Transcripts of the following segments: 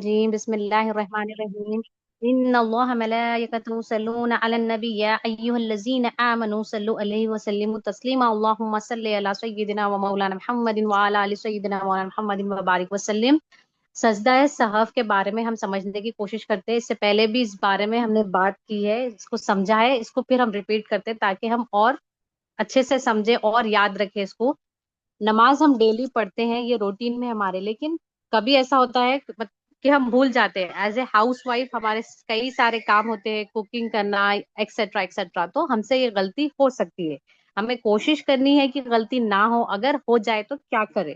الرجيم بسم الله الرحمن الرحيم إن الله ملائكته يصلون على النبي يا أيها الذين آمنوا صلوا عليه وسلموا تسليما اللهم صل على سيدنا ومولانا محمد وعلى آل سيدنا مولانا محمد وبارك وسلم. سجدہ صحف کے بارے میں ہم سمجھنے کی کوشش کرتے ہیں. اس سے پہلے بھی اس بارے میں ہم نے بات کی ہے، اس کو سمجھا ہے، اس کو پھر ہم ریپیٹ کرتے ہیں تاکہ ہم اور اچھے سے سمجھے اور یاد رکھے اس کو. نماز ہم ڈیلی پڑھتے ہیں، یہ روٹین میں ہمارے، لیکن کبھی ایسا ہوتا ہے کہ ہم بھول جاتے ہیں. ایز اے ہاؤس وائف ہمارے کئی سارے کام ہوتے ہیں، کوکنگ کرنا ایکسیٹرا ایکسیٹرا، تو ہم سے یہ غلطی ہو سکتی ہے. ہمیں کوشش کرنی ہے کہ غلطی نہ ہو. اگر ہو جائے تو کیا کرے؟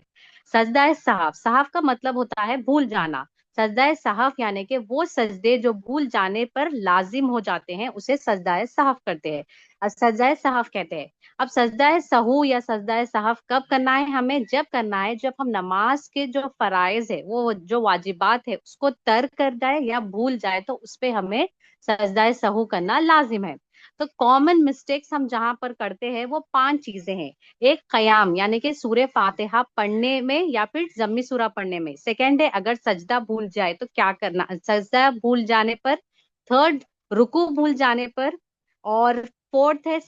سجدہ صحف، صحف کا مطلب ہوتا ہے بھول جانا. سجدہ صحف یعنی کہ وہ سجدے جو بھول جانے پر لازم ہو جاتے ہیں اسے سجدہ صحف کرتے ہیں، سجدہ صحف کہتے ہیں. اب سجدہ سہو یا سجدہ صحف کب کرنا ہے؟ ہمیں جب کرنا ہے جب ہم نماز کے جو فرائض ہے، وہ جو واجبات ہے اس کو ترک کر جائے یا بھول جائے تو اس پہ ہمیں سجدہ سہو کرنا لازم ہے. تو کامن مسٹیکس ہم جہاں پر کرتے ہیں وہ 5 چیزیں ہیں. ایک قیام یعنی کہ سورہ فاتحہ پڑھنے میں یا پھر ضمی سورہ پڑھنے میں. سیکنڈ ہے اگر سجدہ بھول جائے تو کیا کرنا، سجدہ بھول جانے پر. تھرڈ، رکوع بھول جانے پر. اور فورتھ ہے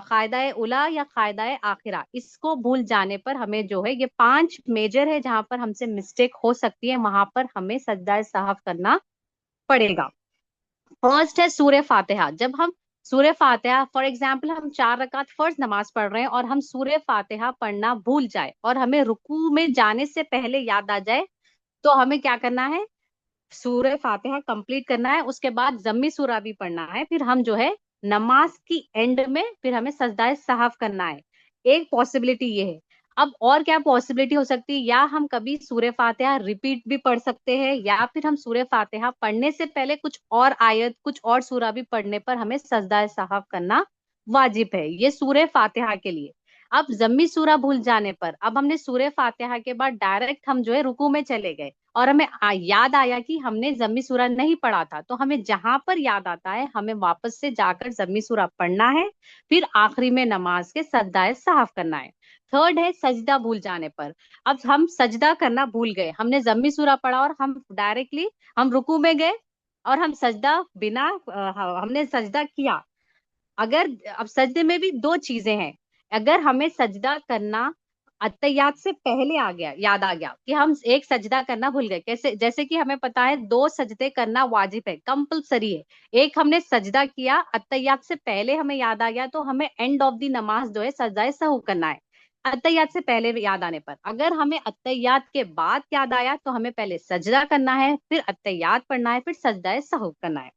قاعدہ اولا یا قاعدہ آخرہ، اس کو بھول جانے پر ہمیں جو ہے، یہ 5 میجر ہے جہاں پر ہم سے مسٹیک ہو سکتی ہے، وہاں پر ہمیں سجدہ صحف کرنا پڑے گا. فرسٹ ہے سورہ فاتحہ. جب ہم سورہ فاتحہ، فار ایگزامپل ہم 4 رکعت فرض نماز پڑھ رہے ہیں اور ہم سورہ فاتحہ پڑھنا بھول جائے اور ہمیں رکوع میں جانے سے پہلے یاد آ جائے تو ہمیں کیا کرنا ہے؟ سورہ فاتحہ کمپلیٹ کرنا ہے، اس کے بعد ضمی سورہ بھی پڑھنا ہے. پھر ہم جو ہے نماز کی اینڈ میں پھر ہمیں سجدہ صحف کرنا ہے. ایک پاسبلٹی یہ ہے. اب اور کیا پاسبلٹی ہو سکتی ہے؟ یا ہم کبھی سورہ فاتحہ ریپیٹ بھی پڑھ سکتے ہیں، یا پھر ہم سورہ فاتحہ پڑھنے سے پہلے کچھ اور آیت، کچھ اور سورہ بھی پڑھنے پر ہمیں سجدہ صحف کرنا واجب ہے. یہ سورہ فاتحہ کے لیے. اب ضمی سورہ بھول جانے پر، اب ہم نے سورہ فاتحہ کے بعد ڈائریکٹ ہم جو ہے رکوع میں چلے گئے اور ہمیں یاد آیا کہ ہم نے ضمی سورہ نہیں پڑھا تھا، تو ہمیں جہاں پر یاد آتا ہے ہمیں واپس سے جا کر ضمی سورہ پڑھنا ہے، پھر آخری میں نماز کے سجدہ صحف کرنا ہے. تھرڈ ہے سجدہ بھول جانے پر. اب ہم سجدہ کرنا بھول گئے، ہم نے ضمی سورہ پڑھا اور ہم ڈائریکٹلی ہم رکوع میں گئے اور ہم سجدہ بنا ہم نے سجدہ کیا. اگر اب سجدے میں بھی 2 چیزیں ہیں. اگر ہمیں سجدہ کرنا اتحیات سے پہلے آ گیا، یاد آ گیا کہ ہم ایک سجدہ کرنا بھول گئے، کیسے؟ جیسے کہ ہمیں پتا ہے 2 سجدے کرنا واجب ہے، کمپلسری ہے. ایک ہم نے سجدہ کیا اتحیات سے پہلے، ہمیں یاد آ گیا تو ہمیں اینڈ آف دی نماز جو ہے سجدہ سہو کرنا ہے اتحیات سے پہلے یاد آنے پر. اگر ہمیں اتحیات کے بعد یاد آیا تو ہمیں پہلے سجدہ کرنا ہے، پھر اتحیات پڑھنا ہے، پھر سجدہ سہو کرنا ہے.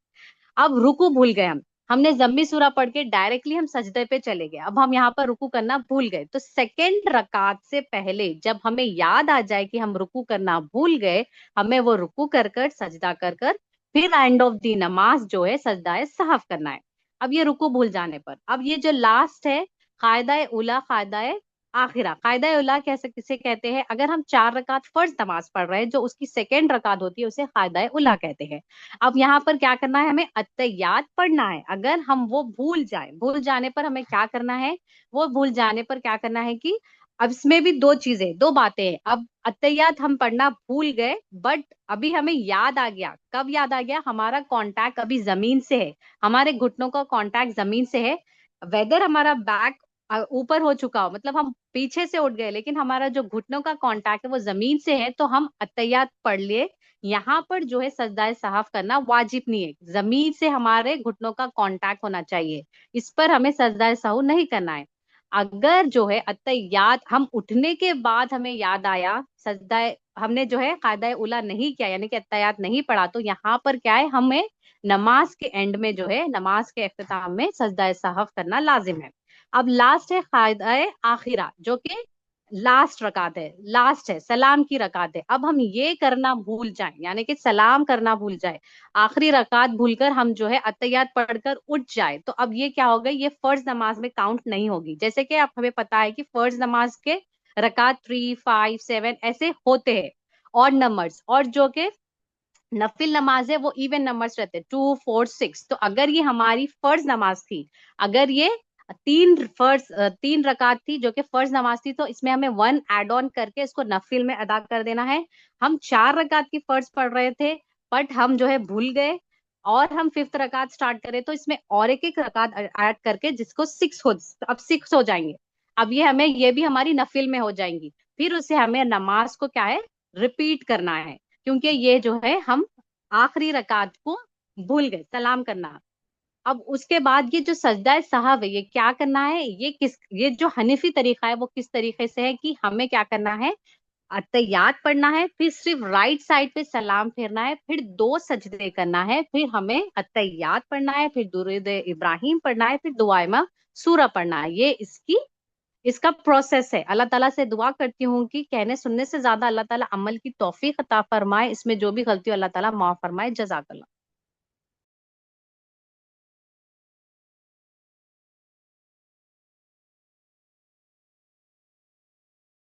اب رکوع بھول گئے، ہم نے ضمی سورہ پڑھ کے ڈائریکٹلی ہم سجدے پہ چلے گئے، اب ہم یہاں پر رکوع کرنا بھول گئے، تو سیکنڈ رکعت سے پہلے جب ہمیں یاد آ جائے کہ ہم رکوع کرنا بھول گئے، ہمیں وہ رکوع کر کر سجدہ کر کر پھر اینڈ آف دی نماز جو ہے سجدہ صحف کرنا ہے. اب یہ رکوع بھول جانے پر. اب یہ جو لاسٹ ہے قاعدہ اولا، قاعدہ آخرہ. قاعدہ اولا کیسے کہتے ہیں؟ اگر ہم 4 رکعت فرض نماز پڑھ رہے ہیں، جو اس کی سیکنڈ رکعت ہوتی ہے اسے قاعدہ اولا کہتے ہیں. اب یہاں پر کیا کرنا ہے؟ ہمیں اتحیات پڑھنا ہے. اگر ہم وہ بھول جائیں، بھول جانے پر ہمیں کیا کرنا ہے؟ وہ بھول جانے پر کیا کرنا ہے کہ اب اس میں بھی 2 چیزیں، 2 باتیں ہیں. اب اتحیات ہم پڑھنا بھول گئے، بٹ ابھی ہمیں یاد آ گیا. کب یاد آ گیا؟ ہمارا کانٹیکٹ ابھی زمین سے ہے، ہمارے گھٹنوں کا کانٹیکٹ زمین سے ہے. ویدر ہمارا بیک اوپر ہو چکا ہو، مطلب ہم پیچھے سے اٹھ گئے لیکن ہمارا جو گھٹنوں کا کانٹیکٹ ہے وہ زمین سے ہے، تو ہم اتحیات پڑھ لیے. یہاں پر جو ہے سجدہ صحف کرنا واجب نہیں ہے، زمین سے ہمارے گھٹنوں کا کانٹیکٹ ہونا چاہیے، اس پر ہمیں سجدہ سہو نہیں کرنا ہے. اگر جو ہے اتحیات ہم اٹھنے کے بعد ہمیں یاد آیا، سجدہ ہم نے جو ہے قاعدہ اولا نہیں کیا یعنی کہ اتحیات نہیں پڑھا، تو یہاں پر کیا ہے؟ ہمیں نماز کے اینڈ میں جو ہے نماز کے اختتام میں سجدہ صحف کرنا لازم ہے. اب لاسٹ ہے قاعدہ آخرہ، جو کہ لاسٹ رکعت ہے، لاسٹ ہے، سلام کی رکعت ہے. اب ہم یہ کرنا بھول جائیں یعنی کہ سلام کرنا بھول جائے، آخری رکعت بھول کر ہم جو ہے اتحیات پڑھ کر اٹھ جائے، تو اب یہ کیا ہوگا؟ یہ فرض نماز میں کاؤنٹ نہیں ہوگی. جیسے کہ اب ہمیں پتا ہے کہ فرض نماز کے رکعت 3 5 7 ایسے ہوتے ہیں اور نمبرز، اور جو کہ نفل نماز ہے وہ ایون نمبرز رہتے 2 4 6. تو اگر یہ ہماری فرض نماز تھی، اگر یہ 3 رکعت تھی جو کہ فرض نماز تھی، تو اس میں ہمیں 1 ایڈ آن کر کے اس کو نفل میں ادا کر دینا ہے. ہم 4 رکعت کی فرض پڑھ رہے تھے، بٹ ہم جو ہے بھول گئے اور ہم ففتھ رکعت اسٹارٹ کرے تو اس میں اور ایک رکعت ایڈ کر کے جس کو اب 6 ہو جائیں گے. اب یہ بھی ہماری نفل میں ہو جائیں گی. پھر اسے ہمیں نماز کو کیا ہے ریپیٹ کرنا ہے کیونکہ یہ جو ہے ہم آخری رکعت کو بھول گئے سلام کرنا. اب اس کے بعد یہ جو سجدہ صاحب ہے یہ کیا کرنا ہے، یہ جو حنفی طریقہ ہے وہ کس طریقے سے ہے کہ ہمیں کیا کرنا ہے، اتحیات پڑھنا ہے، پھر صرف رائٹ سائڈ پہ سلام پھیرنا ہے، پھر 2 سجدے کرنا ہے، پھر ہمیں اتحیات پڑھنا ہے، پھر درود ابراہیم پڑھنا ہے، پھر دعائے سورہ پڑھنا ہے. یہ اس کا پروسیس ہے. اللہ تعالیٰ سے دعا کرتی ہوں کہ کہنے سننے سے زیادہ اللہ تعالیٰ عمل کی توفیق عطا فرمائے. اس میں جو بھی غلطی ہو اللہ تعالیٰ معاف فرمائے. جزاک اللہ.